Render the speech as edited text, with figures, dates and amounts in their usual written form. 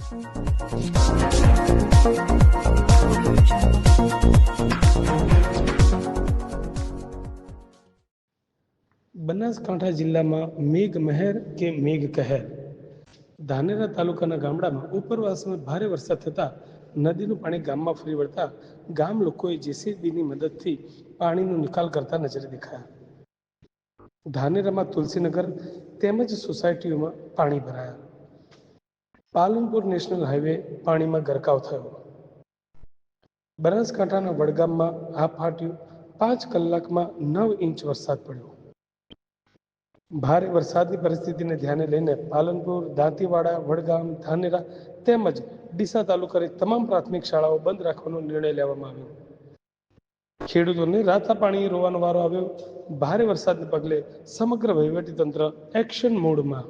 બનાસકાંઠા જિલ્લામાં મેઘ મહેર કે મેઘ કહેર. ધાનેરા તાલુકાના ગામડામાં ઉપરવાસમાં ભારે વરસાદ થતાં નદીનું પાણી ગામમાં ફરી વળતા ગામ લોકોએ જેસીબીની મદદથી પાણીનો નિકાલ કરતા નજરે દેખાયા. ધાનેરામાં તુલસીનગર તેમજ સોસાયટીઓમાં પાણી ભરાયા. પાલનપુર નેશનલ હાઈવે પાણીમાં ગરકાવ થયો. બનાસકાંઠાના વડગામમાં હાફ ફાટ્યું. 5 કલાકમાં 9 ઇંચ વરસાદ પડ્યો. ભારે વરસાદની પરિસ્થિતિને ધ્યાને લઈને પાલનપુર, દાંતીવાડા, વડગામ, ધાનેરા તેમજ ડીસા તાલુકાની તમામ પ્રાથમિક શાળાઓ બંધ રાખવાનો નિર્ણય લેવામાં આવ્યો. ખેડૂતોને રાતા પાણીએ રોવાનો વારો આવ્યો. ભારે વરસાદને પગલે સમગ્ર વહીવટીતંત્ર એક્શન મોડમાં.